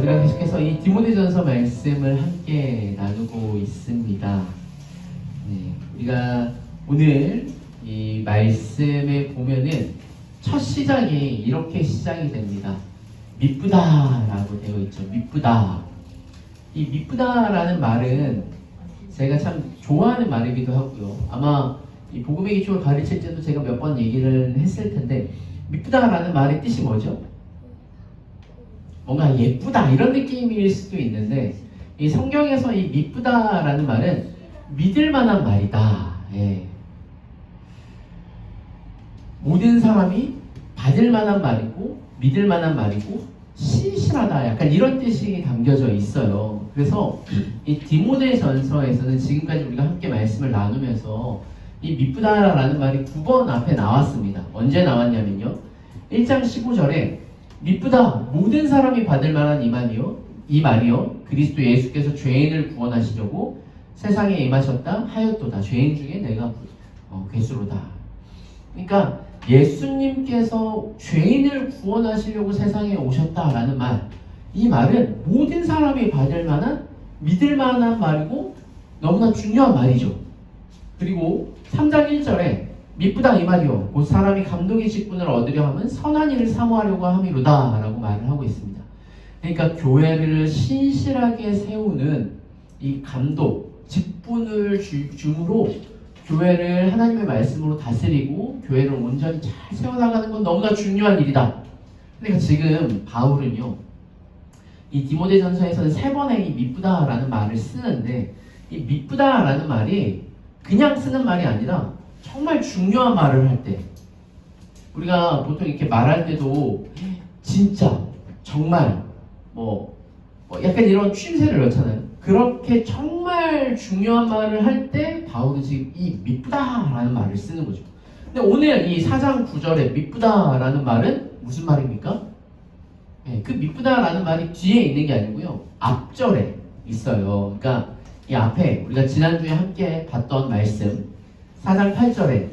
우리가 계속해서 이 디모데전서 말씀을 함께 나누고 있습니다. 네, 우리가 오늘 이 말씀에 보면은 첫 시작이 이렇게 시작이 됩니다. 미쁘다라고 되어 있죠. 미쁘다. 이 미쁘다라는 말은 제가 참 좋아하는 말이기도 하고요. 아마 이 복음의 기초를 가르칠 때도 제가 몇 번 얘기를 했을 텐데, 미쁘다라는 말의 뜻이 뭐죠? 뭔가 예쁘다 이런 느낌일 수도 있는데, 이 성경에서 이 미쁘다라는 말은 믿을 만한 말이다. 예. 모든 사람이 받을 만한 말이고 믿을 만한 말이고 신실하다, 약간 이런 뜻이 담겨져 있어요. 그래서 이 디모데전서에서는 지금까지 우리가 함께 말씀을 나누면서 이 미쁘다라는 말이 9번 앞에 나왔습니다. 언제 나왔냐면요, 1장 15절에 미쁘다, 모든 사람이 받을 만한 이 말이요 그리스도 예수께서 죄인을 구원하시려고 세상에 임하셨다 하였도다. 죄인 중에 내가 괴수로다. 그러니까 예수님께서 죄인을 구원하시려고 세상에 오셨다라는 말, 이 말은 모든 사람이 받을 만한 믿을 만한 말이고 너무나 중요한 말이죠. 그리고 3장 1절에 미쁘다 이 말이요 곧 사람이 감독의 직분을 얻으려 하면 선한 일을 사모하려고 함이로다 라고 말을 하고 있습니다. 그러니까 교회를 신실하게 세우는 이 감독, 직분을 줌으로 교회를 하나님의 말씀으로 다스리고 교회를 온전히 잘 세워나가는 건 너무나 중요한 일이다. 그러니까 지금 바울은요, 이 디모데전서에서는 3번의 이 미쁘다라는 말을 쓰는데, 이 미쁘다라는 말이 그냥 쓰는 말이 아니라 정말 중요한 말을 할 때, 우리가 보통 이렇게 말할 때도 진짜, 정말, 약간 이런 추임새를 넣잖아요. 그렇게 정말 중요한 말을 할 때 바울은 지금 이 미쁘다라는 말을 쓰는 거죠. 근데 오늘 이 4장 9절에 미쁘다라는 말은 무슨 말입니까? 네, 그 미쁘다라는 말이 뒤에 있는 게 아니고요, 앞절에 있어요. 그러니까 이 앞에 우리가 지난주에 함께 봤던 말씀 4장 8절에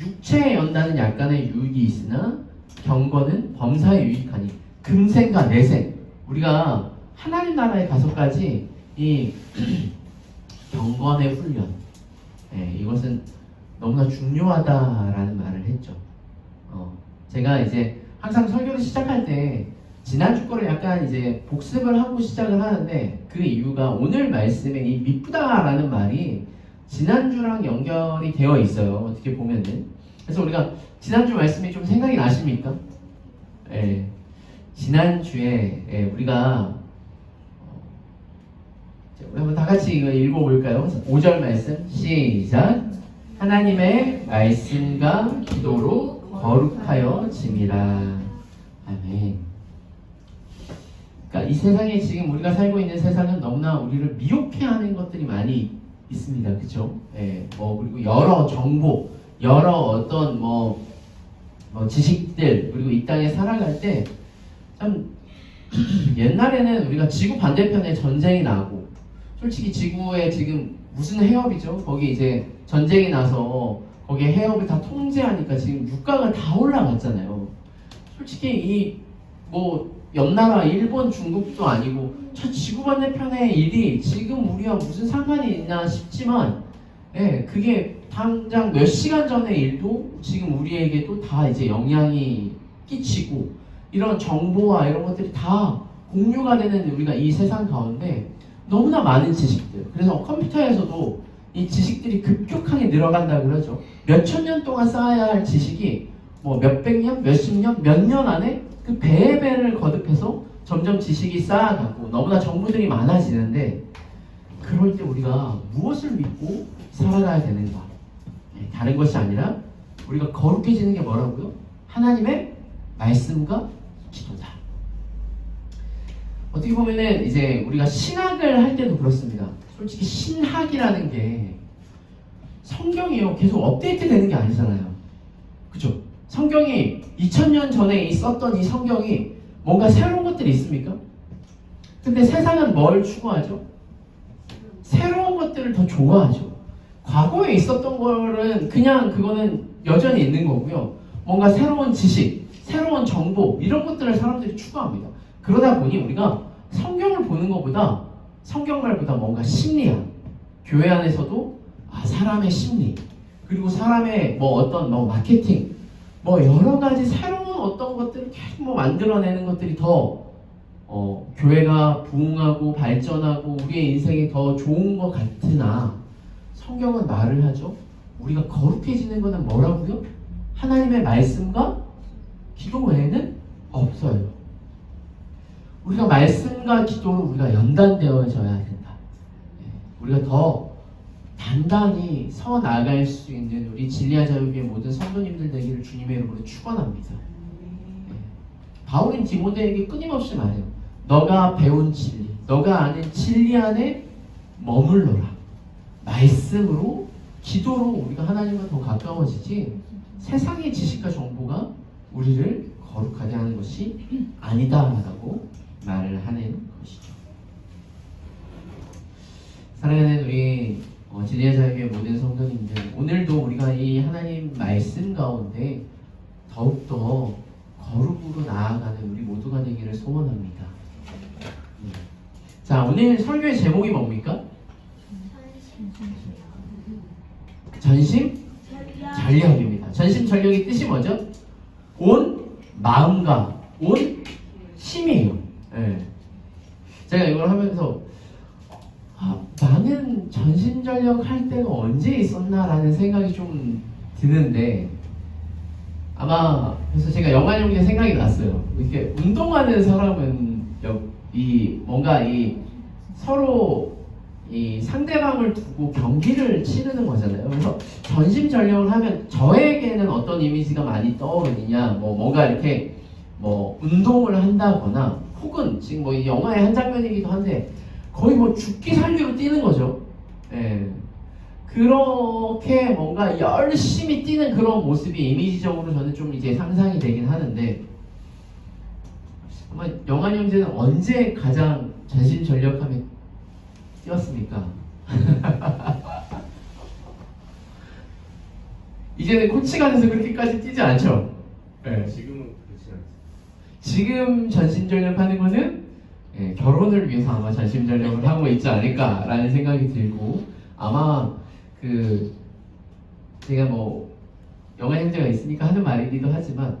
육체에 연다는 약간의 유익이 있으나 경건은 범사에 유익하니 금생과 내생, 우리가 하나님 나라에 가서까지 이 경건의 훈련, 이것은 너무나 중요하다라는 말을 했죠. 제가 이제 항상 설교를 시작할 때 지난주 거를 약간 이제 복습을 하고 시작을 하는데, 그 이유가 오늘 말씀에 이 미쁘다라는 말이 지난주랑 연결이 되어 있어요. 어떻게 보면은. 그래서 우리가 지난주 말씀이 좀 생각이 나십니까? 지난주에 우리가 우리 한번 다 같이 이거 읽어볼까요? 5절 말씀 시작. 하나님의 말씀과 기도로 거룩하여 짐이라. 아멘. 그러니까 이 세상에 지금 우리가 살고 있는 세상은 너무나 우리를 미혹해하는 것들이 많이 있습니다. 그렇죠? 그리고 여러 정보, 여러 어떤 지식들, 그리고 이 땅에 살아갈 때 참 옛날에는 우리가 지구 반대편에 전쟁이 나고, 솔직히 지구에 지금 무슨 해협이죠? 거기 이제 전쟁이 나서 거기에 해협을 다 통제하니까 지금 유가가 다 올라갔잖아요. 솔직히 옆나라 일본, 중국도 아니고 저 지구 반대편의 일이 지금 우리와 무슨 상관이 있나 싶지만, 그게 당장 몇 시간 전의 일도 지금 우리에게 또 다 이제 영향이 끼치고, 이런 정보와 이런 것들이 다 공유가 되는 우리가 이 세상 가운데 너무나 많은 지식들, 그래서 컴퓨터에서도 이 지식들이 급격하게 늘어간다 그러죠. 몇천 년 동안 쌓아야 할 지식이 몇백 년, 몇십 년, 몇 년 안에 그 배의 배를 거듭해서 점점 지식이 쌓아가고 너무나 정보들이 많아지는데, 그럴 때 우리가 무엇을 믿고 살아가야 되는가? 다른 것이 아니라 우리가 거룩해지는 게 뭐라고요? 하나님의 말씀과 기도다. 어떻게 보면은 이제 우리가 신학을 할 때도 그렇습니다. 솔직히 신학이라는 게 성경이요 계속 업데이트 되는 게 아니잖아요. 그죠? 성경이 2000년 전에 있었던 이 성경이 뭔가 새로운 것들이 있습니까? 근데 세상은 뭘 추구하죠? 새로운 것들을 더 좋아하죠. 과거에 있었던 거는 그냥 그거는 여전히 있는 거고요. 뭔가 새로운 지식, 새로운 정보, 이런 것들을 사람들이 추구합니다. 그러다 보니 우리가 성경을 보는 것보다 성경말보다 뭔가 심리학, 교회 안에서도 사람의 심리, 그리고 사람의 어떤 마케팅, 여러 가지 새로운 어떤 것들을 계속 만들어내는 것들이 더 교회가 부흥하고 발전하고 우리의 인생에 더 좋은 것 같으나, 성경은 말을 하죠. 우리가 거룩해지는 것은 뭐라고요? 하나님의 말씀과 기도 외에는 없어요. 우리가 말씀과 기도로 우리가 연단되어져야 된다. 우리가 더 단단히 서 나갈 수 있는 우리 진리와 자유교회 모든 성도님들 되기를 주님의 이름으로 축원합니다. 바울은 디모데에게 끊임없이 말해요. 너가 배운 진리, 너가 아는 진리 안에 머물러라. 말씀으로, 기도로 우리가 하나님과 더 가까워지지 세상의 지식과 정보가 우리를 거룩하게 하는 것이 아니다라고 말을 하는 것이죠. 사랑하는 우리 진리의 자유교회 모든 성도님들, 오늘도 우리가 이 하나님 말씀 가운데 더욱더 거룩으로 나아가는 우리 모두가 되기를 소원합니다. 자, 오늘 설교의 제목이 뭡니까? 전심전력입니다. 전심전력의 뜻이 뭐죠? 온 마음과 온 힘이에요. 제가 이걸 하면서 나는 전심전력 할 때가 언제 있었나라는 생각이 좀 드는데, 아마 그래서 제가 영화용의 생각이 났어요. 이렇게 운동하는 사람은 뭔가 서로 이 상대방을 두고 경기를 치르는 거잖아요. 그래서 전심전력을 하면 저에게는 어떤 이미지가 많이 떠오르느냐, 뭔가 이렇게 운동을 한다거나, 혹은 지금 이 영화의 한 장면이기도 한데 거의 죽기 살기로 뛰는 거죠. 그렇게 뭔가 열심히 뛰는 그런 모습이 이미지적으로 저는 좀 이제 상상이 되긴 하는데, 아마 영환 형제는 언제 가장 전심전력하며 뛰었습니까? 이제는 코치가 돼서 그렇게까지 뛰지 않죠? 지금은 그렇지 않습니다. 지금 전심전력하는 것은 결혼을 위해서 아마 전심전력을 하고 있지 않을까라는 생각이 들고, 아마 제가 영화 형제가 있으니까 하는 말이기도 하지만,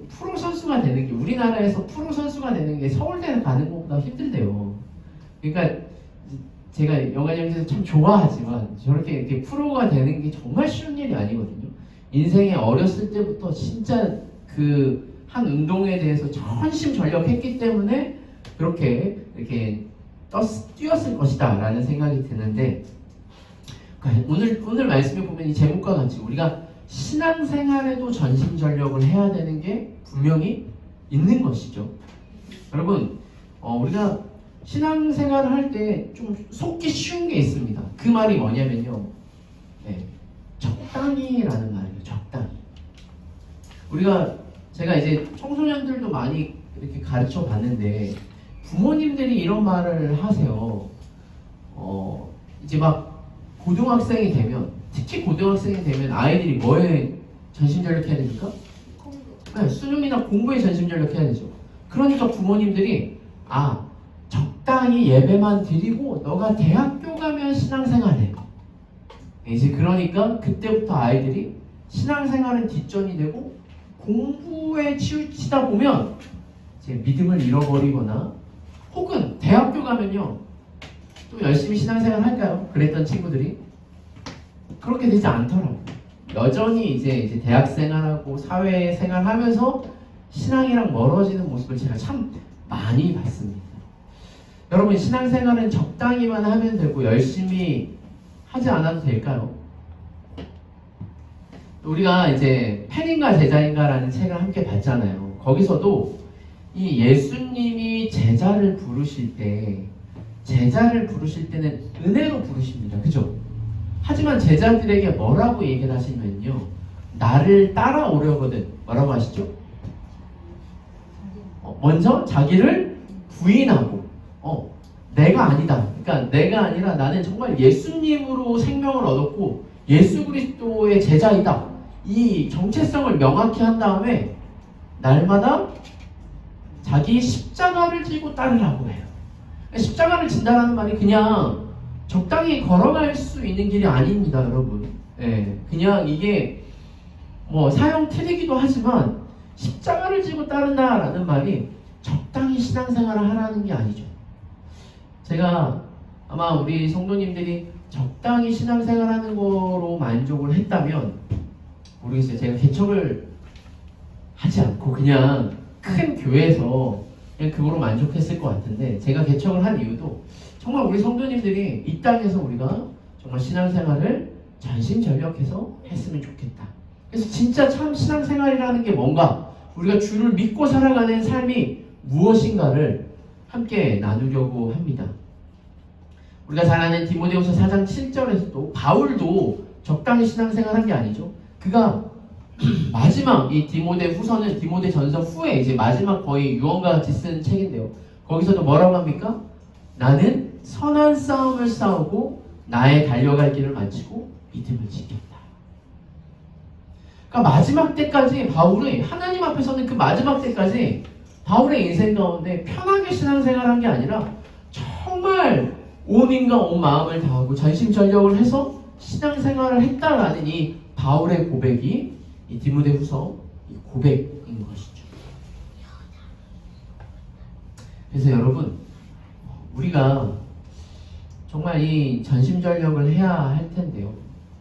프로 선수가 되는 게, 우리나라에서 프로 선수가 되는 게 서울대를 가는 것보다 힘들대요. 그러니까 제가 영화 형제를 참 좋아하지만 저렇게 이렇게 프로가 되는 게 정말 쉬운 일이 아니거든요. 인생에 어렸을 때부터 진짜 한 운동에 대해서 전심전력했기 때문에 그렇게 이렇게 뛰었을 것이다 라는 생각이 드는데, 오늘 말씀에 보면 이 제목과 같이 우리가 신앙생활에도 전심전력을 해야 되는 게 분명히 있는 것이죠. 여러분, 우리가 신앙생활을 할 때 좀 속기 쉬운 게 있습니다. 그 말이 뭐냐면요, 적당히라는 말이에요. 적당히. 제가 이제 청소년들도 많이 이렇게 가르쳐 봤는데, 부모님들이 이런 말을 하세요. 이제 고등학생이 되면, 특히 고등학생이 되면 아이들이 뭐에 전심전력해야 됩니까? 수능이나 공부에 전심전력해야 되죠. 그러니까 부모님들이 적당히 예배만 드리고 너가 대학교 가면 신앙생활해. 이제 그러니까 그때부터 아이들이 신앙생활은 뒷전이 되고 공부에 치우치다 보면 이제 믿음을 잃어버리거나, 혹은 대학교 가면요 또 열심히 신앙생활 할까요? 그랬던 친구들이 그렇게 되지 않더라고요. 여전히 이제 대학생활하고 사회생활하면서 신앙이랑 멀어지는 모습을 제가 참 많이 봤습니다. 여러분, 신앙생활은 적당히만 하면 되고 열심히 하지 않아도 될까요? 우리가 이제 팬인가 제자인가라는 책을 함께 봤잖아요. 거기서도 이 예수님이 제자를 부르실 때는 은혜로 부르십니다. 그죠? 하지만 제자들에게 뭐라고 얘기를 하시면요, 나를 따라오려거든 뭐라고 하시죠? 먼저 자기를 부인하고, 내가 아니다. 그러니까 내가 아니라 나는 정말 예수님으로 생명을 얻었고 예수 그리스도의 제자이다. 이 정체성을 명확히 한 다음에 날마다 자기 십자가를 지고 따르라고 해요. 십자가를 진다라는 말이 그냥 적당히 걸어갈 수 있는 길이 아닙니다, 여러분. 예, 그냥 이게 뭐 사형 틀이기도 하지만 십자가를 지고 따른다라는 말이 적당히 신앙생활을 하라는 게 아니죠. 제가 아마 우리 성도님들이 적당히 신앙생활하는 거로 만족을 했다면 모르겠어요. 제가 개척을 하지 않고 그냥 큰 교회에서 그냥 그거로 만족했을 것 같은데, 제가 개척을 한 이유도 정말 우리 성도님들이 이 땅에서 우리가 정말 신앙생활을 전심전력해서 했으면 좋겠다. 그래서 진짜 참 신앙생활이라는 게 뭔가, 우리가 주를 믿고 살아가는 삶이 무엇인가를 함께 나누려고 합니다. 우리가 잘 아는 디모데후서 4장 7절에서도 바울도 적당히 신앙생활한 게 아니죠. 그가 마지막 이 디모데후서는 디모데전서 후에 이제 마지막 거의 유언과 같이 쓴 책인데요. 거기서도 뭐라고 합니까? 나는 선한 싸움을 싸우고 나의 달려갈 길을 마치고 믿음을 지켰다. 그러니까 마지막 때까지 바울이 하나님 앞에서는 그 마지막 때까지 바울의 인생 가운데 편하게 신앙생활한 게 아니라 정말 온 힘과 온 마음을 다하고 전심전력을 해서 신앙생활을 했다라는 이 바울의 고백이 이 디모데후서 고백인 것이죠. 그래서 여러분, 우리가 정말 이 전심전력을 해야 할 텐데요.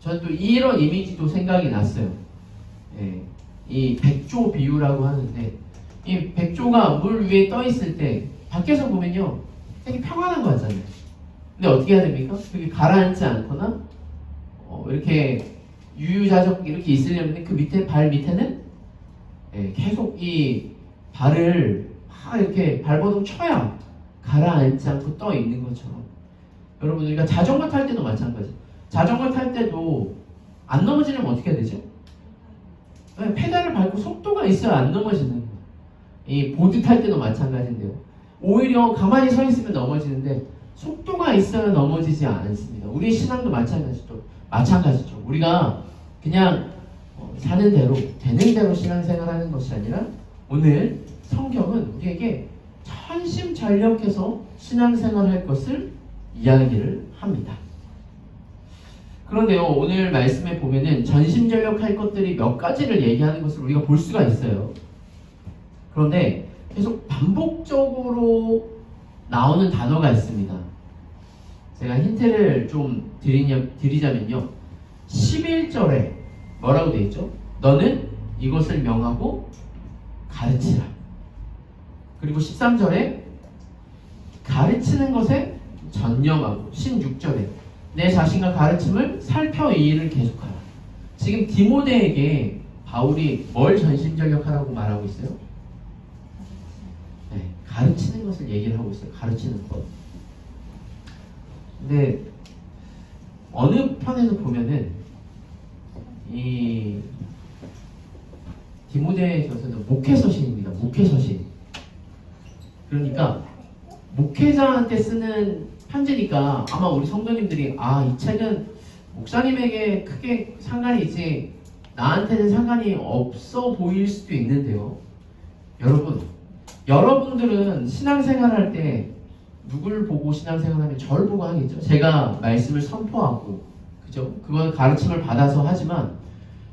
저는 또 이런 이미지도 생각이 났어요. 예, 이 백조 비유라고 하는데, 이 백조가 물 위에 떠 있을 때 밖에서 보면요 되게 평안한 거 같잖아요. 근데 어떻게 해야 됩니까? 그게 가라앉지 않거나 이렇게 유유자적 이렇게 있으려면 그 밑에 발 밑에는 계속 이 발을 막 이렇게 발버둥 쳐야 가라앉지 않고 떠 있는 것처럼, 여러분 우리가 자전거 탈 때도 마찬가지. 자전거 탈 때도 안 넘어지려면 어떻게 해야 되죠? 페달을 밟고 속도가 있어야 안 넘어지는 거예요. 이 보드 탈 때도 마찬가지인데요. 오히려 가만히 서 있으면 넘어지는데 속도가 있어야 넘어지지 않습니다. 우리 신앙도 마찬가지죠. 우리가 그냥 사는 대로 되는 대로 신앙생활하는 것이 아니라 오늘 성경은 우리에게 전심전력해서 신앙생활할 것을 이야기를 합니다. 그런데요, 오늘 말씀에 보면은 전심전력할 것들이 몇 가지를 얘기하는 것을 우리가 볼 수가 있어요. 그런데 계속 반복적으로 나오는 단어가 있습니다. 제가 힌트를 좀 드리자면요, 11절에 뭐라고 되어 있죠? 너는 이것을 명하고 가르치라. 그리고 13절에 가르치는 것에 전념하고, 16절에 내 자신과 가르침을 살펴 이 일을 계속하라. 지금 디모데에게 바울이 뭘 전심전력하라고 말하고 있어요? 네, 가르치는 것을 얘기를 하고 있어요. 가르치는 것. 근데 어느 편에서 보면은 이 디모데전서는 목회서신입니다. 목회서신. 그러니까 목회자한테 쓰는 편지니까 아마 우리 성도님들이 이 책은 목사님에게 크게 상관이 있지 나한테는 상관이 없어 보일 수도 있는데요. 여러분들은 신앙생활할 때 누굴 보고 신앙생활하면 저를 보고 하겠죠. 제가 말씀을 선포하고, 그죠? 그건 가르침을 받아서 하지만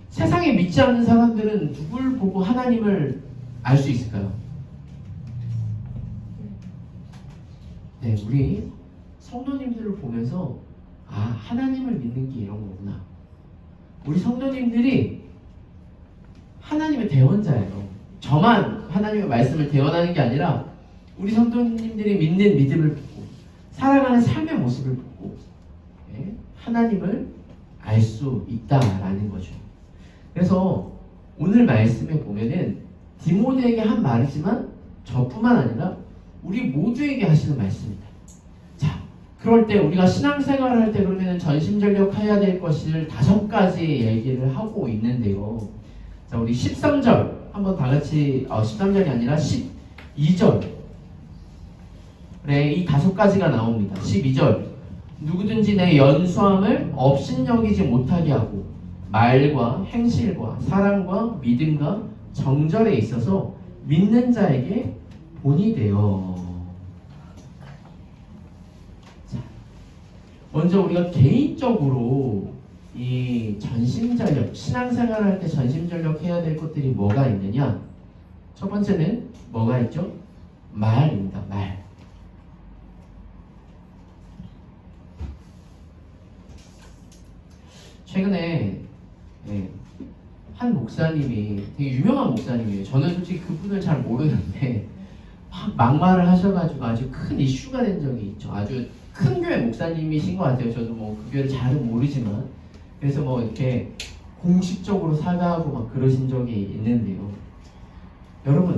세상에 믿지 않는 사람들은 누굴 보고 하나님을 알 수 있을까요? 네, 우리 성도님들을 보면서 하나님을 믿는 게 이런 거구나. 우리 성도님들이 하나님의 대원자예요. 저만 하나님의 말씀을 대원하는 게 아니라 우리 성도님들이 믿는 믿음을 보고 살아가는 삶의 모습을 보고 하나님을 알 수 있다라는 거죠. 그래서 오늘 말씀에 보면은 디모데에게 한 말이지만 저뿐만 아니라 우리 모두에게 하시는 말씀입니다. 자, 그럴 때 우리가 신앙생활을 할 때 그러면 전심전력 해야 될 것을 5가지 얘기를 하고 있는데요. 자, 우리 13절 한번 다 같이 13절이 아니라 12절 이 5가지가 나옵니다. 12절 누구든지 내 연수함을 업신여기지 못하게 하고 말과 행실과 사랑과 믿음과 정절에 있어서 믿는 자에게 본이 되어. 자, 먼저 우리가 개인적으로 이 전심전력, 신앙생활을 할 때 전심전력 해야 될 것들이 뭐가 있느냐? 첫 번째는 뭐가 있죠? 말입니다. 말. 최근에 한 목사님이 되게 유명한 목사님이에요. 저는 솔직히 그분을 잘 모르는데 막 막말을 하셔가지고 아주 큰 이슈가 된 적이 있죠. 아주 큰 교회 목사님이신 것 같아요. 저도 뭐 그 교회를 잘은 모르지만 그래서 뭐 이렇게 공식적으로 사과하고 막 그러신 적이 있는데요. 여러분,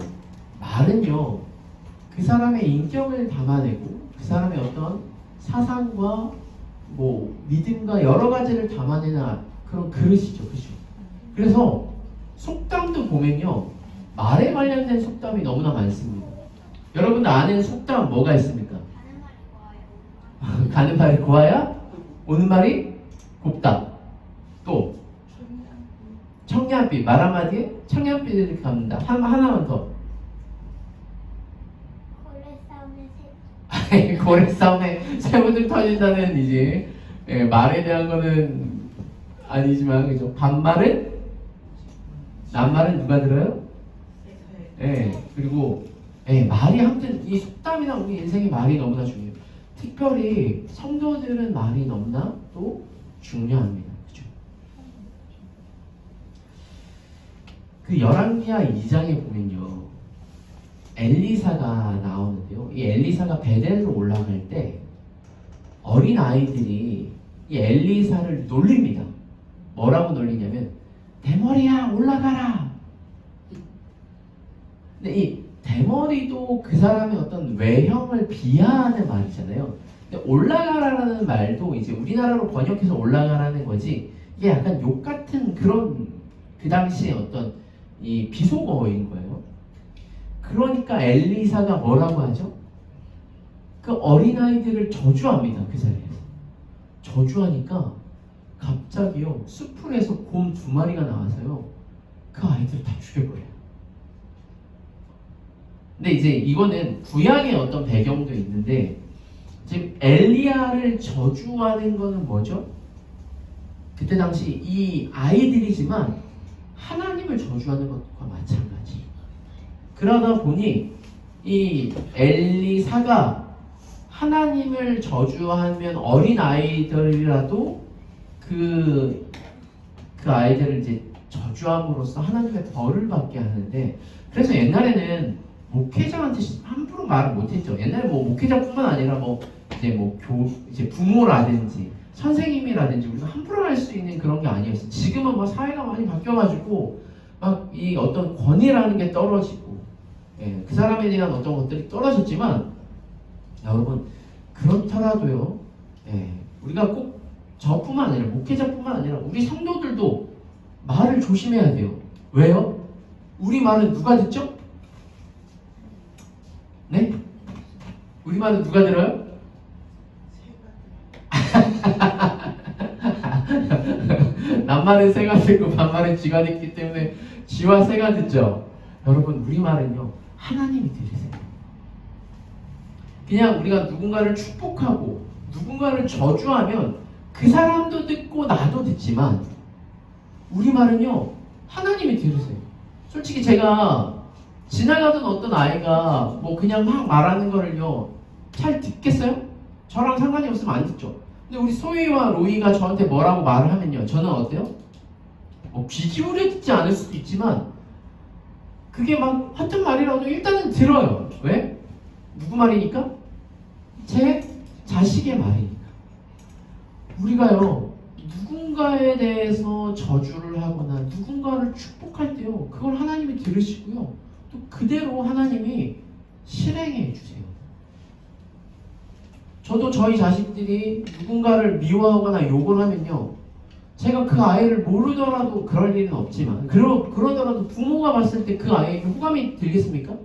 말은요 그 사람의 인격을 담아내고 그 사람의 어떤 사상과 뭐 믿음과 여러 가지를 담아내는 그런 그릇이죠, 그죠? 그래서 속담도 보면요 말에 관련된 속담이 너무나 많습니다. 여러분 아는 속담 뭐가 있습니까? 가는 말이 고와야 오는 말이 곱다. 또 청량빛, 말 한마디에 청량빛을 갚는다. 하나만 더. 고래 싸움에 새우들 터진다는 이제 말에 대한 거는 아니지만 그죠? 반말은 낱말은 누가 들어요? 그리고 말이 아무튼 이 속담이나 우리 인생의 말이 너무나 중요해요. 특별히 성도들은 말이 너무나 또 중요합니다. 그죠? 그 열왕기하 2장에 보면요 엘리사가 나오는데요. 이 엘리사가 베델로 올라갈 때 어린 아이들이 이 엘리사를 놀립니다. 뭐라고 놀리냐면 대머리야 올라가라. 근데 이 대머리도 그 사람의 어떤 외형을 비하하는 말이잖아요. 근데 올라가라라는 말도 이제 우리나라로 번역해서 올라가라는 거지 이게 약간 욕 같은 그런 그 당시에 어떤 이 비속어인 거예요. 그러니까 엘리사가 뭐라고 하죠? 그 어린아이들을 저주합니다. 그 자리에서. 저주하니까 갑자기요 수풀에서 곰 2마리가 나와서요 그 아이들을 다 죽여버려요. 근데 이제 이거는 구약의 어떤 배경도 있는데 지금 엘리야를 저주하는 거는 뭐죠? 그때 당시 이 아이들이지만 하나님을 저주하는 것과 마찬가지. 그러다 보니 이 엘리사가 하나님을 저주하면 어린 아이들이라도 그 아이들을 이제 저주함으로써 하나님의 벌을 받게 하는데 그래서 옛날에는 목회자한테 함부로 말을 못했죠. 옛날에 뭐 목회자뿐만 아니라 뭐 이제 부모라든지 선생님이라든지 우리가 함부로 할 수 있는 그런 게 아니었어요. 지금은 뭐 사회가 많이 바뀌어가지고 막 이 어떤 권위라는 게 떨어지고 그 사람에 대한 어떤 것들이 떨어졌지만 여러분 그렇더라도요 우리가 꼭 저뿐만 아니라 목회자뿐만 아니라 우리 성도들도 말을 조심해야 돼요. 왜요? 우리 말은 누가 듣죠? 네? 우리 말은 누가 들어요? 낱말은 새가 듣고 반말은 쥐가 듣기 때문에 쥐와 새가 듣죠. 여러분 우리 말은요 하나님이 들으세요. 그냥 우리가 누군가를 축복하고 누군가를 저주하면 그 사람도 듣고 나도 듣지만 우리 말은요 하나님이 들으세요. 솔직히 제가 지나가던 어떤 아이가 뭐 그냥 막 말하는 거를요 잘 듣겠어요? 저랑 상관이 없으면 안 듣죠. 근데 우리 소희와 로이가 저한테 뭐라고 말을 하면요 저는 어때요? 귀 기울여 듣지 않을 수도 있지만 그게 막 같은 말이라도 일단은 들어요. 왜? 누구 말이니까? 제 자식의 말이니까. 우리가요 누군가에 대해서 저주를 하거나 누군가를 축복할 때요 그걸 하나님이 들으시고요 또 그대로 하나님이 실행해 주세요. 저도 저희 자식들이 누군가를 미워하거나 욕을 하면요 제가 그 아이를 모르더라도 그럴 일은 없지만 그러더라도 부모가 봤을 때 그 아이에게 호감이 들겠습니까?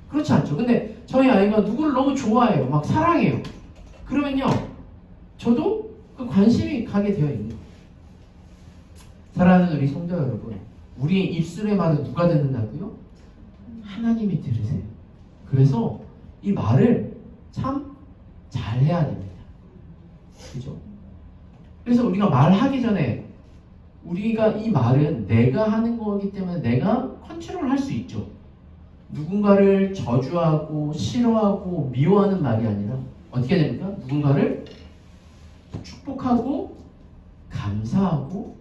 그렇지 않죠. 근데 저희 아이가 누구를 너무 좋아해요. 막 사랑해요. 그러면요 저도 그 관심이 가게 되어 있는 거예요. 사랑하는 우리 성도 여러분, 우리 입술의 말은 누가 듣는다고요? 하나님이 들으세요. 그래서 이 말을 참 잘해야 됩니다. 그죠? 그래서 우리가 말하기 전에 우리가 이 말은 내가 하는 거기 때문에 내가 컨트롤할 수 있죠. 누군가를 저주하고 싫어하고 미워하는 말이 아니라 어떻게 됩니까? 누군가를 축복하고 감사하고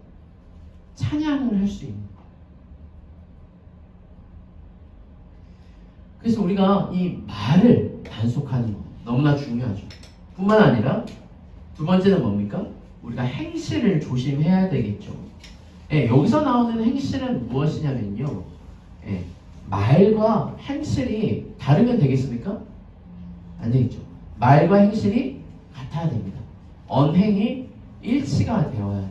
찬양을 할 수 있는 거예요. 그래서 우리가 이 말을 단속하는 거 너무나 중요하죠. 뿐만 아니라 두 번째는 뭡니까? 우리가 행실을 조심해야 되겠죠. 예, 여기서 나오는 행실은 무엇이냐면요. 예, 말과 행실이 다르면 되겠습니까? 안 되겠죠. 말과 행실이 같아야 됩니다. 언행이 일치가 되어야 돼요.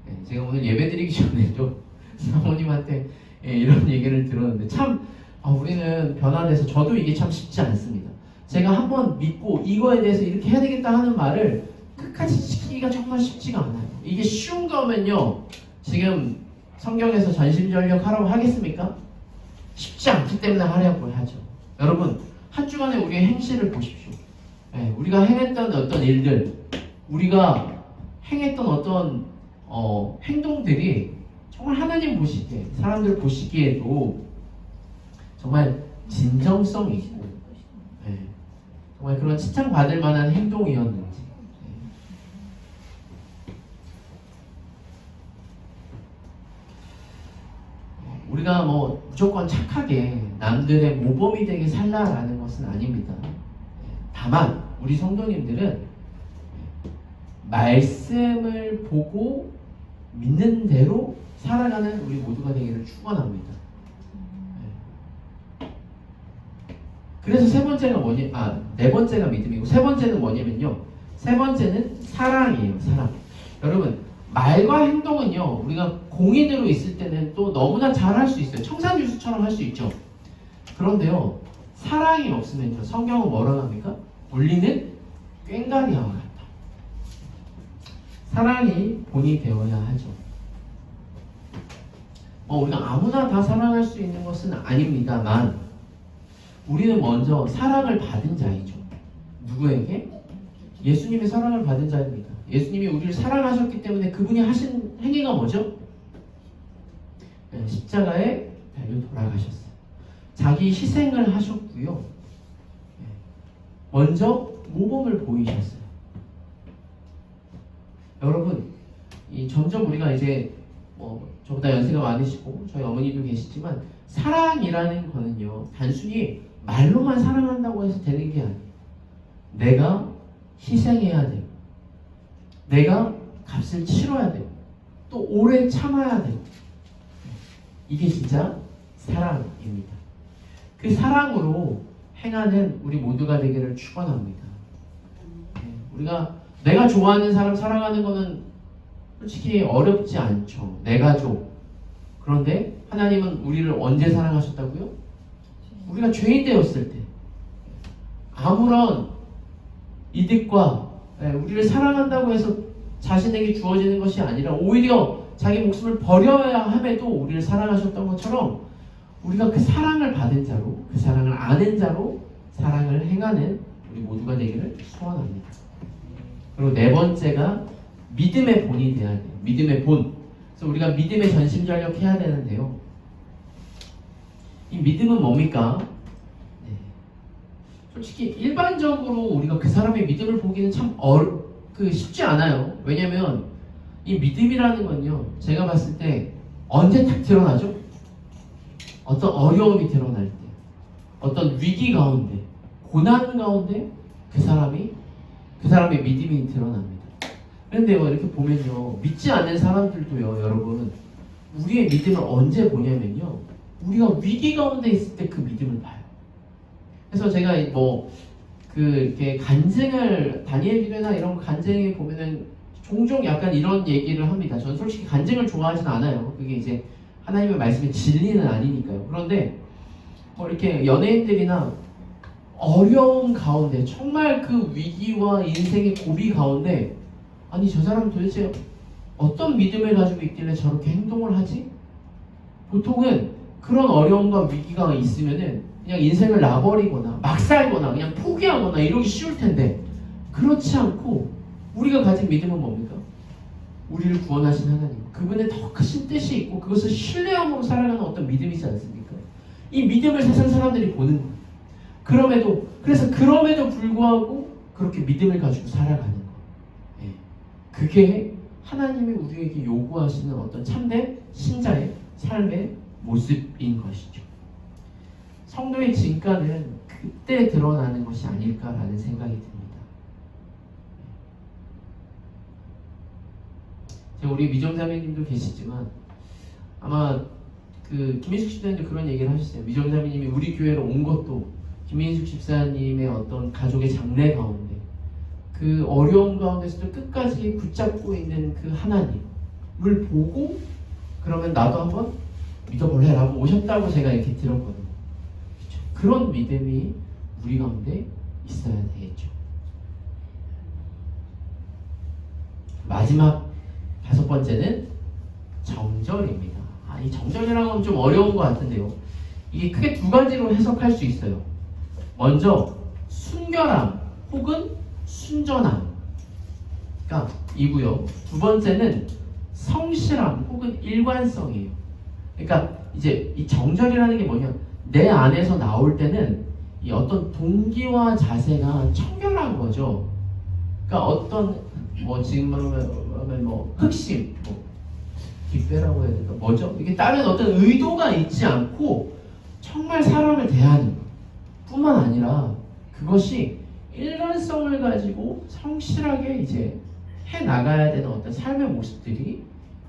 예, 제가 오늘 예배드리기 전에도 사모님한테 이런 얘기를 들었는데 참 우리는 변화돼서 저도 이게 참 쉽지 않습니다. 제가 한번 믿고 이거에 대해서 이렇게 해야 되겠다 하는 말을 끝까지 지키기가 정말 쉽지가 않아요. 이게 쉬운 거면요. 지금 성경에서 전심전력 하라고 하겠습니까? 쉽지 않기 때문에 하려고 하죠. 여러분, 한 주간에 우리의 행실을 보십시오. 네, 우리가 행했던 어떤 일들, 우리가 행했던 어떤 행동들이 정말 하나님 보시기에, 사람들 보시기에도 정말 진정성 있고 정말 그런 칭찬받을 만한 행동이었는지 우리가 뭐 무조건 착하게 남들의 모범이 되게 살라라는 것은 아닙니다. 다만 우리 성도님들은 말씀을 보고 믿는 대로 살아가는 우리 모두가 되기를 축원합니다. 그래서 세 번째가 네 번째가 믿음이고 세 번째는 뭐냐면요. 세 번째는 사랑이에요. 사랑. 여러분, 말과 행동은요. 우리가 공인으로 있을 때는 또 너무나 잘할 수 있어요. 청산유수처럼 할 수 있죠. 그런데요. 사랑이 없으면요. 성경은 뭐라고 합니까? 울리는 꽹과리와 같다. 사랑이 본이 되어야 하죠. 우리가 아무나 다 사랑할 수 있는 것은 아닙니다만 우리는 먼저 사랑을 받은 자이죠. 누구에게? 예수님의 사랑을 받은 자입니다. 예수님이 우리를 사랑하셨기 때문에 그분이 하신 행위가 뭐죠? 십자가에 달려 돌아가셨어요. 자기 희생을 하셨고요. 먼저 모범을 보이셨어요. 여러분, 점점 우리가 이제 저보다 연세가 많으시고 저희 어머니도 계시지만 사랑이라는 거는요 단순히 말로만 사랑한다고 해서 되는 게 아니에요. 내가 희생해야 돼요. 내가 값을 치러야 돼요. 또 오래 참아야 돼요. 이게 진짜 사랑입니다. 그 사랑으로 행하는 우리 모두가 되기를 축원합니다. 우리가 내가 좋아하는 사람 사랑하는 거는 솔직히 어렵지 않죠. 내 가족. 그런데 하나님은 우리를 언제 사랑하셨다고요? 우리가 죄인 되었을 때. 아무런 이득과 우리를 사랑한다고 해서 자신에게 주어지는 것이 아니라 오히려 자기 목숨을 버려야 함에도 우리를 사랑하셨던 것처럼 우리가 그 사랑을 받은 자로, 그 사랑을 아는 자로 사랑을 행하는 우리 모두가 되기를 소원합니다. 그리고 네 번째가 믿음의 본이 돼야 돼요. 믿음의 본. 그래서 우리가 믿음에 전심전력 해야 되는데요. 이 믿음은 뭡니까? 솔직히 일반적으로 우리가 그 사람의 믿음을 보기는 참 쉽지 않아요. 왜냐면 이 믿음이라는 건요. 제가 봤을 때 언제 딱 드러나죠? 어떤 어려움이 드러날 때, 어떤 위기 가운데, 고난 가운데 그 사람의 믿음이 드러납니다. 그런데요, 이렇게 보면요, 믿지 않는 사람들도요, 여러분, 우리의 믿음을 언제 보냐면요, 우리가 위기 가운데 있을 때 그 믿음을 봐요. 그래서 제가 이렇게 간증을, 다니엘 기도나 이런 간증에 보면은 종종 약간 이런 얘기를 합니다. 저는 솔직히 간증을 좋아하진 않아요. 그게 이제 하나님의 말씀의 진리는 아니니까요. 그런데 이렇게 연예인들이나 어려운 가운데, 정말 그 위기와 인생의 고비 가운데, 아니 저 사람 도대체 어떤 믿음을 가지고 있길래 저렇게 행동을 하지? 보통은 그런 어려움과 위기가 있으면은 그냥 인생을 놔버리거나 막 살거나 그냥 포기하거나 이러기 쉬울 텐데 그렇지 않고 우리가 가진 믿음은 뭡니까? 우리를 구원하신 하나님, 그분의 더 크신 뜻이 있고 그것을 신뢰함으로 살아가는 어떤 믿음이지 않습니까? 이 믿음을 세상 사람들이 보는 거예요. 그럼에도 불구하고 그렇게 믿음을 가지고 살아가는 거예요. 예. 그게 하나님이 우리에게 요구하시는 어떤 참된 신자의 삶의 모습인 것이죠. 성도의 진가는 그때 드러나는 것이 아닐까라는 생각이 듭니다. 우리 미정자매님도 계시지만 아마 그 김인숙 집사님도 그런 얘기를 하셨어요. 미정자매님이 우리 교회로 온 것도 김인숙 집사님의 어떤 가족의 장래 가운데 그 어려움 가운데서도 끝까지 붙잡고 있는 그 하나님을 보고 그러면 나도 한번 믿어볼래 라고 오셨다고 제가 이렇게 들었거든요. 그렇죠? 그런 믿음이 우리 가운데 있어야 되겠죠. 마지막 5번째는 정절입니다. 이 정절이라는 건 좀 어려운 것 같은데요. 이게 크게 2가지로 해석할 수 있어요. 먼저 순결함 혹은 순전함, 그러니까 이고요. 2번째는 성실함 혹은 일관성이에요. 그러니까 이제 이 정절이라는 게 뭐냐, 내 안에서 나올 때는 이 어떤 동기와 자세가 청결한 거죠. 그러니까 어떤 뭐 지금 말하면 뭐 흑심, 뭐 뒷배라고 해야 될까, 뭐죠? 이게 다른 어떤 의도가 있지 않고 정말 사람을 대하는 것 뿐만 아니라 그것이 일관성을 가지고 성실하게 이제 해 나가야 되는 어떤 삶의 모습들이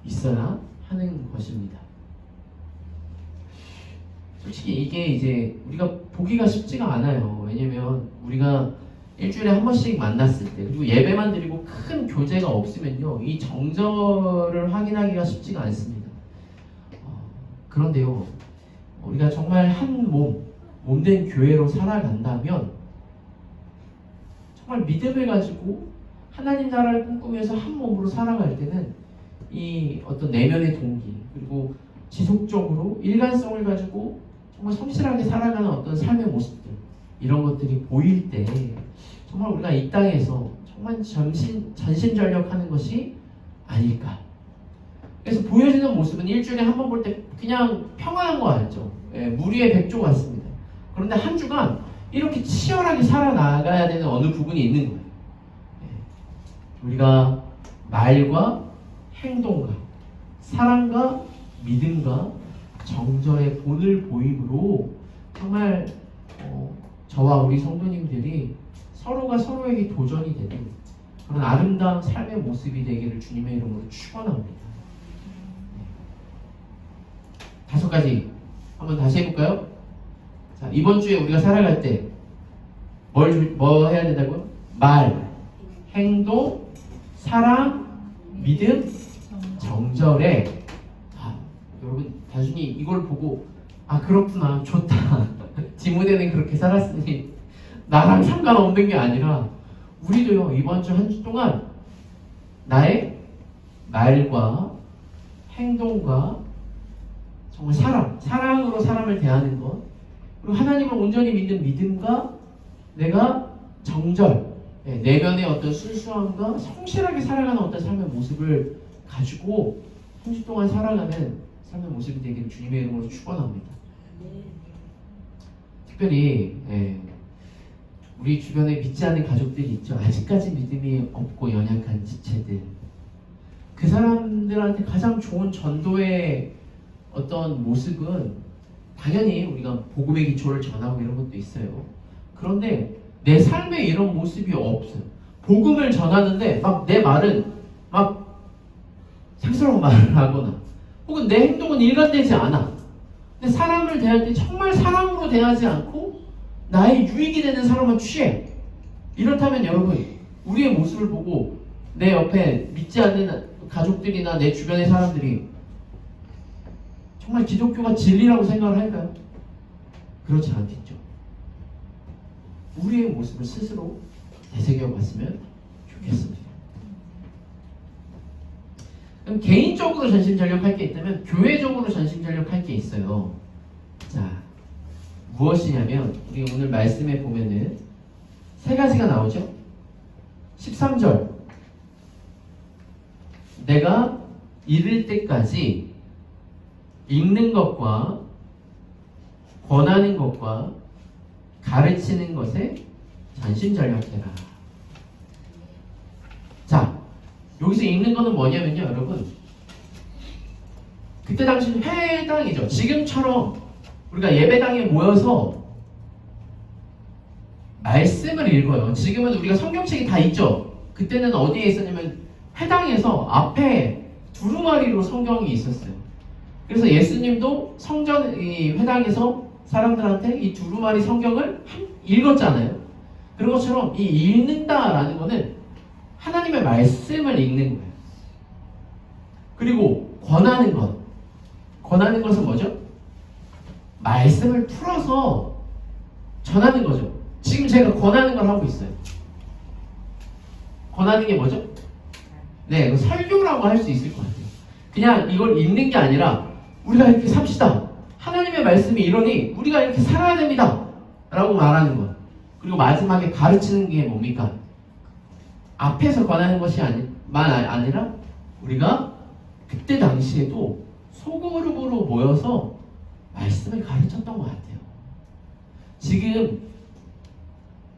있어야 하는 것입니다. 솔직히 이게 이제 우리가 보기가 쉽지가 않아요. 왜냐면 우리가 일주일에 한 번씩 만났을 때, 그리고 예배만 드리고 큰 교제가 없으면요, 이 정절을 확인하기가 쉽지가 않습니다. 그런데요, 우리가 정말 한 몸된 교회로 살아간다면 정말 믿음을 가지고 하나님 나라를 꿈꾸면서 한 몸으로 살아갈 때는 이 어떤 내면의 동기, 그리고 지속적으로 일관성을 가지고 정말 성실하게 살아가는 어떤 삶의 모습들, 이런 것들이 보일 때 정말 우리가 이 땅에서 정말 전심전력하는 것이 아닐까. 그래서 보여지는 모습은 일주일에 한 번 볼 때 그냥 평안한 거 알죠? 예, 무리의 백조 같습니다. 그런데 한 주간 이렇게 치열하게 살아나가야 되는 어느 부분이 있는 거예요. 예, 우리가 말과 행동과 사랑과 믿음과 정절의 본을 보임으로 정말 저와 우리 성도님들이 서로가 서로에게 도전이 되는 그런 아름다운 삶의 모습이 되기를 주님의 이름으로 축원합니다. 5가지 한번 다시 해볼까요? 자, 이번 주에 우리가 살아갈 때 뭐 해야 된다고요? 말, 행동, 사랑, 믿음, 정절에 여러분 단순히 이걸 보고 그렇구나, 좋다, 디모데는 그렇게 살았으니 나랑 상관없는 게 아니라 우리도요, 이번 주 한 주 동안 나의 말과 행동과 정말 사랑으로 사람을 대하는 것, 그리고 하나님을 온전히 믿는 믿음과 내가 정절, 내면의 어떤 순수함과 성실하게 살아가는 어떤 삶의 모습을 가지고 한 주 동안 살아가는 삶의 모습이 되기를 주님의 이름으로 축원합니다. 특별히 우리 주변에 믿지 않는 가족들이 있죠. 아직까지 믿음이 없고 연약한 지체들, 그 사람들한테 가장 좋은 전도의 어떤 모습은 당연히 우리가 복음의 기초를 전하고 이런 것도 있어요. 그런데 내 삶에 이런 모습이 없어요. 복음을 전하는데 막 내 말은 막 상스러운 말을 하거나 혹은 내 행동은 일관되지 않아. 근데 사람을 대할 때 정말 사랑으로 대하지 않고 나의 유익이 되는 사람만 취해. 이렇다면 여러분, 우리의 모습을 보고 내 옆에 믿지 않는 가족들이나 내 주변의 사람들이 정말 기독교가 진리라고 생각을 할까요? 그렇지 않겠죠. 우리의 모습을 스스로 되새겨 봤으면 좋겠습니다. 그럼 개인적으로 전심전력할 게 있다면 교회적으로 전심전력할 게 있어요. 자, 무엇이냐면 우리 오늘 말씀에 보면은 세 가지가 나오죠. 13절 내가 이를 때까지 읽는 것과 권하는 것과 가르치는 것에 전심전력해라. 자, 여기서 읽는 거는 뭐냐면요, 여러분. 그때 당시 회당이죠. 지금처럼 우리가 예배당에 모여서 말씀을 읽어요. 지금은 우리가 성경책이 다 있죠. 그때는 어디에 있었냐면 회당에서 앞에 두루마리로 성경이 있었어요. 그래서 예수님도 이 회당에서 사람들한테 이 두루마리 성경을 읽었잖아요. 그런 것처럼 이 읽는다라는 거는 하나님의 말씀을 읽는 거예요. 그리고 권하는 것. 권하는 것은 뭐죠? 말씀을 풀어서 전하는 거죠. 지금 제가 권하는 걸 하고 있어요. 권하는 게 뭐죠? 네, 설교라고 할 수 있을 것 같아요. 그냥 이걸 읽는 게 아니라 우리가 이렇게 삽시다. 하나님의 말씀이 이러니 우리가 이렇게 살아야 됩니다. 라고 말하는 것. 그리고 마지막에 가르치는 게 뭡니까? 앞에서 권하는 것이 아니라 우리가 그때 당시에도 소그룹으로 모여서 말씀을 가르쳤던 것 같아요. 지금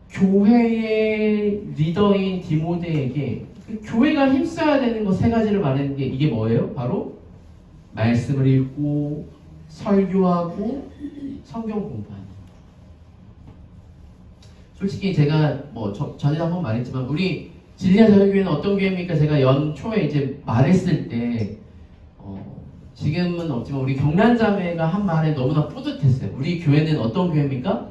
교회의 리더인 디모데에게 그 교회가 힘써야 되는 거 세 가지를 말하는 게 이게 뭐예요? 바로 말씀을 읽고 설교하고 성경 공부하는 거. 솔직히 제가 전에도 한번 말했지만 우리 진리아 자유교회는 어떤 교회입니까? 제가 연초에 이제 말했을 때 지금은 없지만 우리 경란자매가 한 말에 너무나 뿌듯했어요. 우리 교회는 어떤 교회입니까?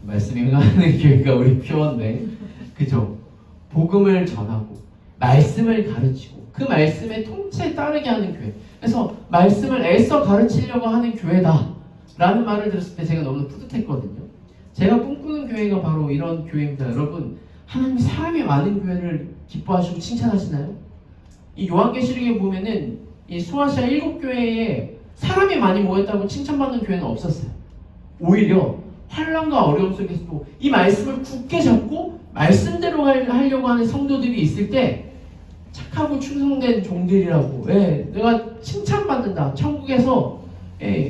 말씀이 흥하는 교회가 우리 표현데, 그죠? 복음을 전하고 말씀을 가르치고 그 말씀의 통째에 따르게 하는 교회. 그래서 말씀을 애써 가르치려고 하는 교회다 라는 말을 들었을 때 제가 너무 뿌듯했거든요. 제가 꿈꾸는 교회가 바로 이런 교회입니다. 여러분, 하나님이 사람이 많은 교회를 기뻐하시고 칭찬하시나요? 이 요한계시록에 보면은 이 소아시아 7교회에 사람이 많이 모였다고 칭찬받는 교회는 없었어요. 오히려 환난과 어려움 속에서도 이 말씀을 굳게 잡고 말씀대로 하려고 하는 성도들이 있을 때 착하고 충성된 종들이라고, 내가 칭찬받는다. 천국에서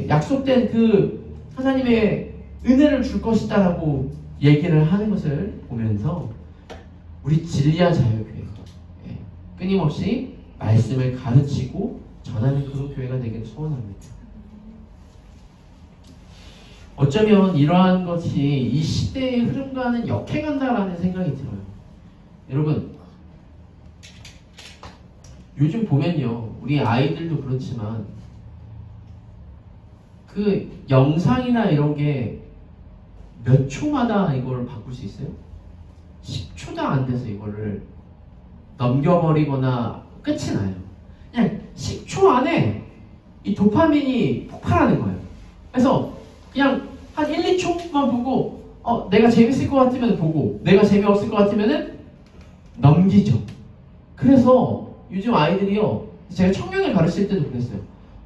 약속된 그 하나님의 은혜를 줄 것이다 라고 얘기를 하는 것을 보면서 우리 진리아 자유교회 끊임없이 말씀을 가르치고 전하는 그런 교회가 되기를 소원합니다. 어쩌면 이러한 것이 이 시대의 흐름과는 역행한다라는 생각이 들어요. 여러분, 요즘 보면요, 우리 아이들도 그렇지만 그 영상이나 이런 게 몇 초마다 이걸 바꿀 수 있어요? 10초도 안 돼서 이거를 넘겨버리거나 끝이 나요. 그냥 10초 안에 이 도파민이 폭발하는 거예요. 그래서 그냥 한 1, 2초만 보고 내가 재밌을 것 같으면 보고 내가 재미없을 것 같으면 넘기죠. 그래서 요즘 아이들이요, 제가 청년을 가르칠 때도 그랬어요.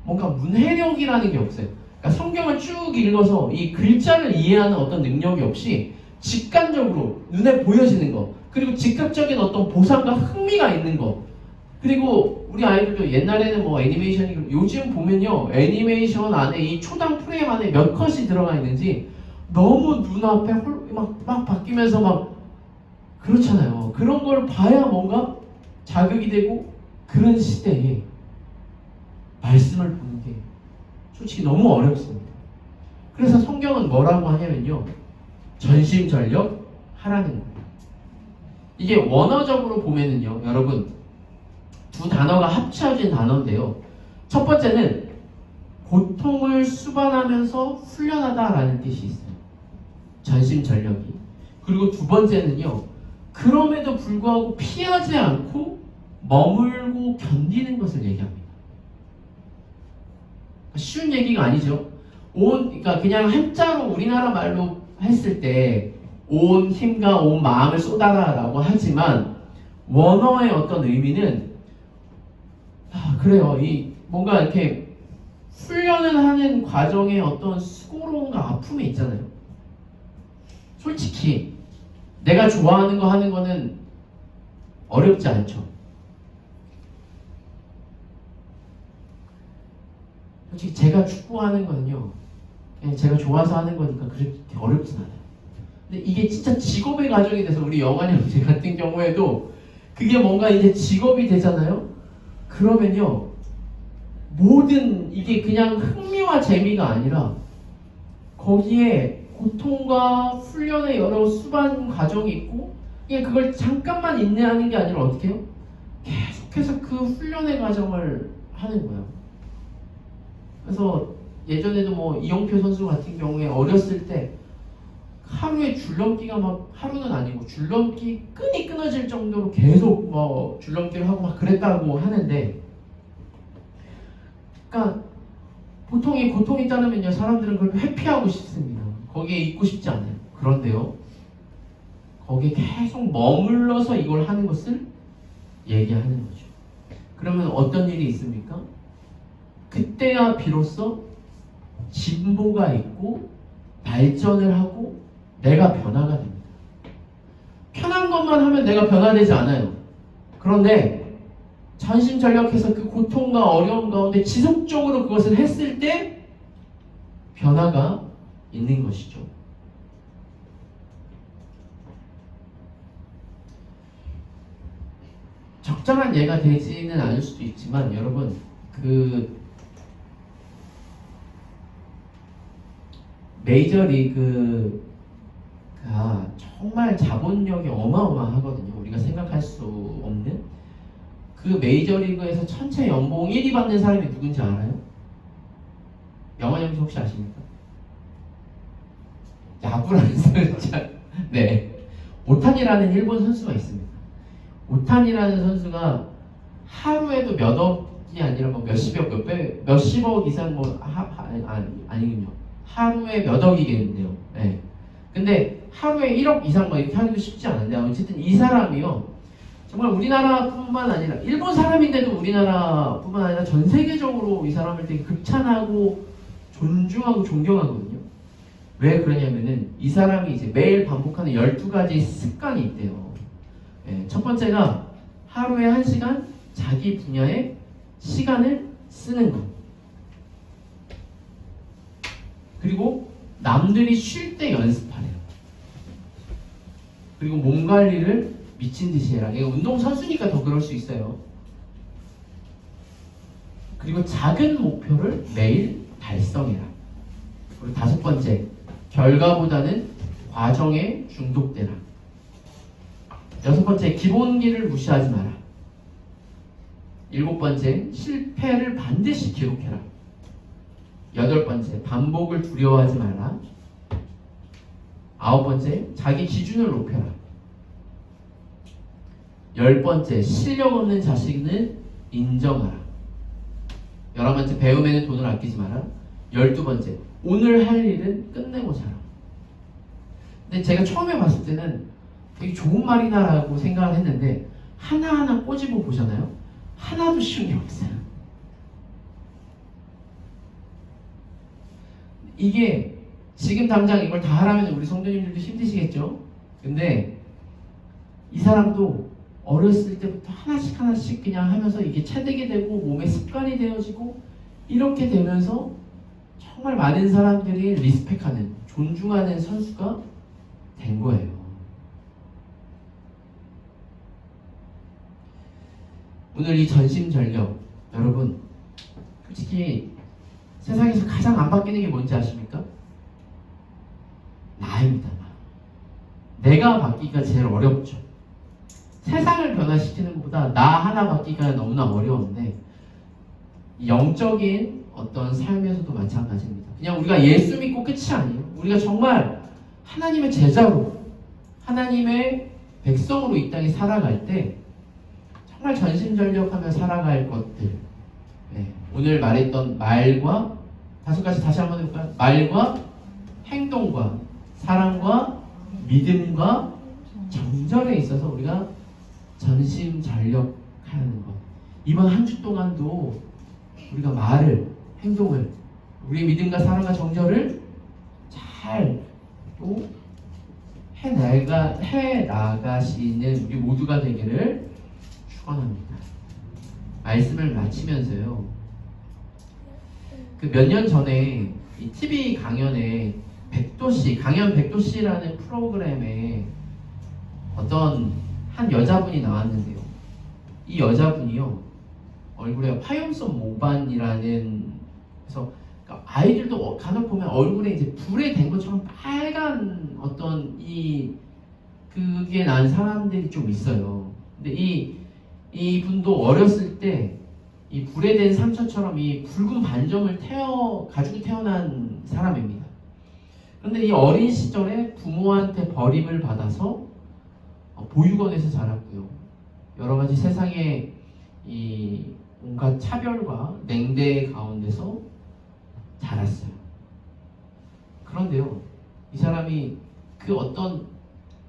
뭔가 문해력이라는 게 없어요. 그러니까 성경을 쭉 읽어서 이 글자를 이해하는 어떤 능력이 없이 직관적으로 눈에 보여지는 거, 그리고 즉각적인 어떤 보상과 흥미가 있는 거. 그리고 우리 아이들도 옛날에는 애니메이션이, 요즘 보면요, 애니메이션 안에 이 초당 프레임 안에 몇 컷이 들어가 있는지 너무 눈앞에 막 바뀌면서 막 그렇잖아요. 그런 걸 봐야 뭔가 자극이 되고, 그런 시대에 말씀을 보는 게 솔직히 너무 어렵습니다. 그래서 성경은 뭐라고 하냐면요, 전심전력 하라는 거예요. 이게 원어적으로 보면은요, 여러분, 두 단어가 합쳐진 단어인데요. 첫 번째는 고통을 수반하면서 훈련하다라는 뜻이 있어요. 전심전력이. 그리고 두 번째는요, 그럼에도 불구하고 피하지 않고 머물고 견디는 것을 얘기합니다. 쉬운 얘기가 아니죠. 그러니까 그냥 한자로 우리나라 말로 했을 때 온 힘과 온 마음을 쏟아라라고 하지만 원어의 어떤 의미는 그래요. 뭔가 이렇게 훈련을 하는 과정에 어떤 수고로움과 아픔이 있잖아요. 솔직히 내가 좋아하는 거 하는 거는 어렵지 않죠. 솔직히 제가 축구하는 거는요, 그냥 제가 좋아서 하는 거니까 그렇게 어렵진 않아요. 근데 이게 진짜 직업의 과정이 돼서 우리 영환이 형제 같은 경우에도 그게 뭔가 이제 직업이 되잖아요. 그러면요, 모든 이게 그냥 흥미와 재미가 아니라 거기에 고통과 훈련의 여러 수반 과정이 있고, 그냥 그걸 잠깐만 인내하는 게 아니라 어떻게 해요? 계속해서 그 훈련의 과정을 하는 거예요. 그래서 예전에도 뭐 이영표 선수 같은 경우에 어렸을 때 하루에 줄넘기가 막, 하루는 아니고 줄넘기 끈이 끊어질 정도로 계속 뭐 줄넘기를 하고 막 그랬다고 하는데, 그러니까 보통 이 고통이 따르면요, 사람들은 그걸 회피하고 싶습니다. 거기에 있고 싶지 않아요. 그런데요, 거기에 계속 머물러서 이걸 하는 것을 얘기하는 거죠. 그러면 어떤 일이 있습니까? 그때야 비로소 진보가 있고 발전을 하고 내가 변화가 됩니다. 편한 것만 하면 내가 변화되지 않아요. 그런데 전심전력해서 그 고통과 어려움 가운데 지속적으로 그것을 했을 때 변화가 있는 것이죠. 적절한 예가 되지는 않을 수도 있지만, 여러분, 메이저리그가 정말 자본력이 어마어마하거든요. 우리가 생각할 수 없는 그 메이저리그에서 전체 연봉 1위 받는 사람이 누군지 알아요? 영환 형님 혹시 아십니까? 야구라는 선수. 네, 오타니라는 일본 선수가 있습니다. 오타니라는 선수가 하루에도 몇 억이 아니라 뭐 몇십억 이상 아니군요. 하루에 몇 억이겠는데요. 네. 근데 하루에 1억 이상 막 이렇게 하기도 쉽지 않은데, 어쨌든 이 사람이요, 정말 우리나라뿐만 아니라 일본 사람인데도 우리나라뿐만 아니라 전 세계적으로 이 사람을 되게 극찬하고 존중하고 존경하거든요. 왜 그러냐면은 이 사람이 이제 매일 반복하는 12가지 습관이 있대요. 네. 첫 번째가 하루에 1시간 자기 분야에 시간을 쓰는 것. 그리고 남들이 쉴 때 연습하래요. 그리고 몸 관리를 미친 듯이 해라. 이거 운동 선수니까 더 그럴 수 있어요. 그리고 작은 목표를 매일 달성해라. 그리고 5번째, 결과보다는 과정에 중독되라. 6번째, 기본기를 무시하지 마라. 7번째, 실패를 반드시 기록해라. 8번째, 반복을 두려워하지 마라. 9번째, 자기 기준을 높여라. 10번째, 실력 없는 자신을 인정하라. 11번째, 배움에는 돈을 아끼지 마라. 12번째, 오늘 할 일은 끝내고 자라. 근데 제가 처음에 봤을 때는 되게 좋은 말이다라고 생각을 했는데, 하나하나 꼬집어 보잖아요. 하나도 쉬운 게 없어요. 이게 지금 당장 이걸 다 하라면 우리 성도님들도 힘드시겠죠? 근데 이 사람도 어렸을 때부터 하나씩 그냥 하면서 이게 체득이 되고 몸에 습관이 되어지고, 이렇게 되면서 정말 많은 사람들이 리스펙하는, 존중하는 선수가 된 거예요. 오늘 이 전심전력, 여러분 솔직히 세상에서 가장 안 바뀌는 게 뭔지 아십니까? 나입니다. 내가 바뀌기가 제일 어렵죠. 세상을 변화시키는 것보다 나 하나 바뀌기가 너무나 어려운데, 영적인 어떤 삶에서도 마찬가지입니다. 그냥 우리가 예수 믿고 끝이 아니에요. 우리가 정말 하나님의 제자로, 하나님의 백성으로 이 땅에 살아갈 때 정말 전심전력하며 살아갈 것들, 네, 오늘 말했던 말과 5가지 다시 한번 해볼까요? 말과 행동과 사랑과 믿음과 정절에 있어서 우리가 전심전력하는 것. 이번 한 주 동안도 우리가 말을, 행동을, 우리 믿음과 사랑과 정절을 잘 또 해나가시는 우리 모두가 되기를 축원합니다. 말씀을 마치면서요, 그 몇 년 전에 이 TV 강연에 강연 백도씨라는 프로그램에 어떤 한 여자분이 나왔는데요. 이 여자분이요, 얼굴에 화염성 모반이라는, 그래서 그러니까 아이들도 간혹 보면 얼굴에 이제 불에 댄 것처럼 빨간 어떤 그게 난 사람들이 좀 있어요. 근데 이 분도 어렸을 때 이 불에 댄 상처처럼 이 붉은 반점을 가지고 태어난 사람입니다. 그런데 이 어린 시절에 부모한테 버림을 받아서 보육원에서 자랐고요. 여러 가지 세상의 이 온갖 차별과 냉대 가운데서 자랐어요. 그런데요, 이 사람이 그 어떤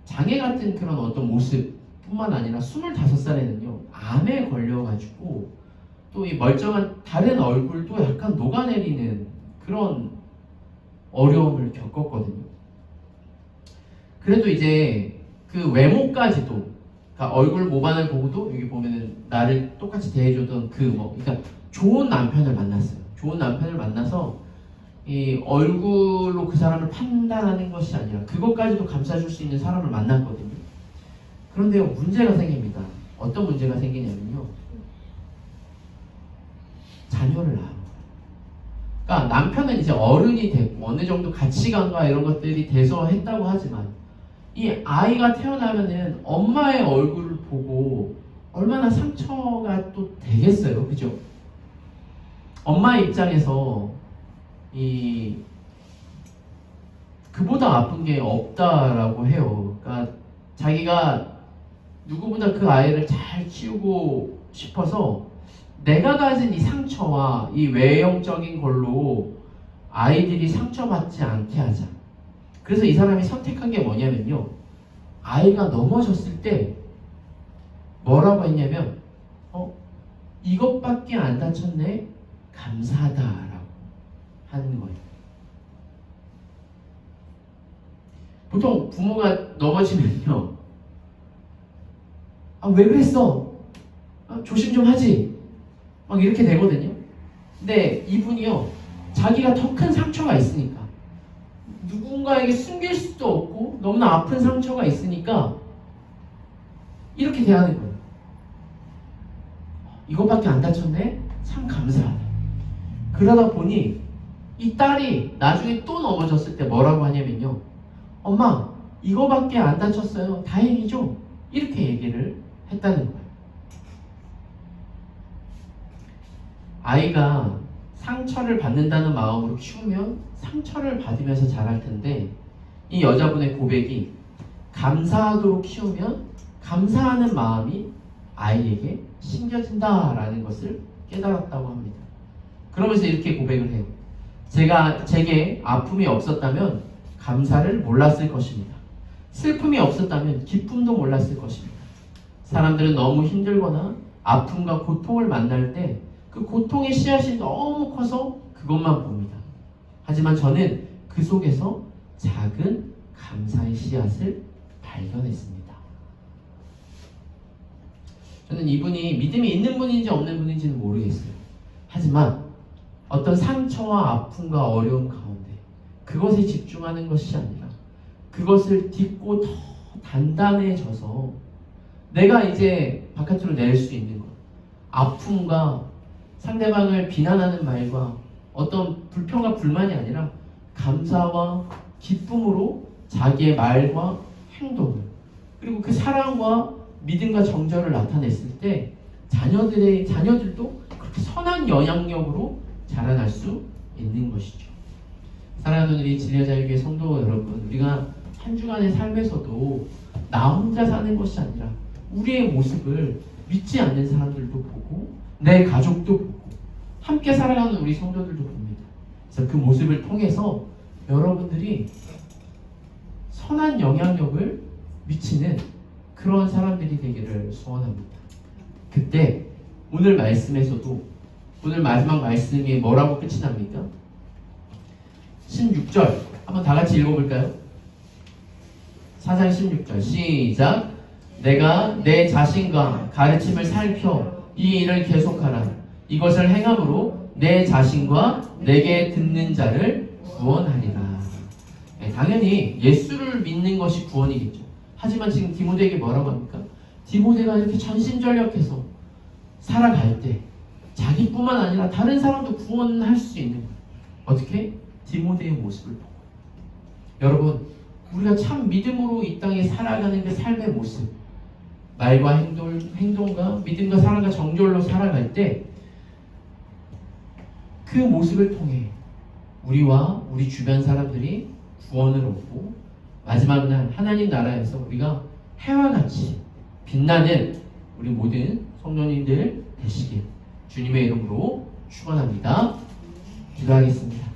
장애 같은 그런 어떤 모습뿐만 아니라 25살에는요 암에 걸려가지고 또 이 멀쩡한 다른 얼굴도 약간 녹아내리는 그런 어려움을 겪었거든요. 그래도 이제 그 외모까지도, 그러니까 얼굴 모반을 보고도 여기 보면은 나를 똑같이 대해주던 그러니까 좋은 남편을 만났어요. 좋은 남편을 만나서 이 얼굴로 그 사람을 판단하는 것이 아니라 그것까지도 감싸줄 수 있는 사람을 만났거든요. 그런데요, 문제가 생깁니다. 어떤 문제가 생기냐면요, 자녀를 낳은 거예요. 그러니까 남편은 이제 어른이 됐고 어느 정도 가치관과 이런 것들이 돼서 했다고 하지만 이 아이가 태어나면은 엄마의 얼굴을 보고 얼마나 상처가 또 되겠어요, 그죠? 엄마의 입장에서 그보다 아픈 게 없다라고 해요. 그러니까 자기가 누구보다 그 아이를 잘 키우고 싶어서 내가 가진 이 상처와 이 외형적인 걸로 아이들이 상처받지 않게 하자. 그래서 이 사람이 선택한 게 뭐냐면요, 아이가 넘어졌을 때 뭐라고 했냐면 이것밖에 안 다쳤네, 감사하다라고 하는 거예요. 보통 부모가 넘어지면요, 왜 그랬어? 조심 좀 하지. 막 이렇게 되거든요. 근데 이분이요, 자기가 더 큰 상처가 있으니까, 누군가에게 숨길 수도 없고 너무나 아픈 상처가 있으니까 이렇게 대하는 거예요. 이것밖에 안 다쳤네? 참 감사하다. 그러다 보니 이 딸이 나중에 또 넘어졌을 때 뭐라고 하냐면요, 엄마 이거밖에 안 다쳤어요, 다행이죠? 이렇게 얘기를 했다는 거예요. 아이가 상처를 받는다는 마음으로 키우면 상처를 받으면서 자랄 텐데, 이 여자분의 고백이 감사하도록 키우면 감사하는 마음이 아이에게 심겨진다라는 것을 깨달았다고 합니다. 그러면서 이렇게 고백을 해요. 제게 아픔이 없었다면 감사를 몰랐을 것입니다. 슬픔이 없었다면 기쁨도 몰랐을 것입니다. 사람들은 너무 힘들거나 아픔과 고통을 만날 때 그 고통의 씨앗이 너무 커서 그것만 봅니다. 하지만 저는 그 속에서 작은 감사의 씨앗을 발견했습니다. 저는 이분이 믿음이 있는 분인지 없는 분인지는 모르겠어요. 하지만 어떤 상처와 아픔과 어려움 가운데 그것에 집중하는 것이 아니라 그것을 딛고 더 단단해져서 내가 이제 바깥으로 낼 수 있는 것, 아픔과 상대방을 비난하는 말과 어떤 불평과 불만이 아니라 감사와 기쁨으로 자기의 말과 행동을, 그리고 그 사랑과 믿음과 정절을 나타냈을 때 자녀들도 그렇게 선한 영향력으로 자라날 수 있는 것이죠. 사랑하는 우리 진리자유교회 성도 여러분, 우리가 한 주간의 삶에서도 나 혼자 사는 것이 아니라 우리의 모습을 믿지 않는 사람들도 보고 내 가족도 보고 함께 살아가는 우리 성도들도 봅니다. 그래서 그 모습을 통해서 여러분들이 선한 영향력을 미치는 그런 사람들이 되기를 소원합니다. 그때 오늘 말씀에서도 오늘 마지막 말씀이 뭐라고 끝이 납니까? 16절 한번 다 같이 읽어볼까요? 4장 16절 시작. 내가 내 자신과 가르침을 살펴 이 일을 계속하라. 이것을 행함으로 내 자신과 내게 듣는 자를 구원하리라. 네, 당연히 예수를 믿는 것이 구원이겠죠. 하지만 지금 디모데에게 뭐라고 합니까? 디모데가 이렇게 전심전력해서 살아갈 때 자기뿐만 아니라 다른 사람도 구원할 수 있는 거예요. 어떻게? 디모데의 모습을 보고. 여러분, 우리가 참 믿음으로 이 땅에 살아가는 그 삶의 모습, 말과 행동과 믿음과 사랑과 정결로 살아갈 때 그 모습을 통해 우리와 우리 주변 사람들이 구원을 얻고 마지막 날 하나님 나라에서 우리가 해와 같이 빛나는 우리 모든 성도님들 되시길 주님의 이름으로 축원합니다. 기도하겠습니다.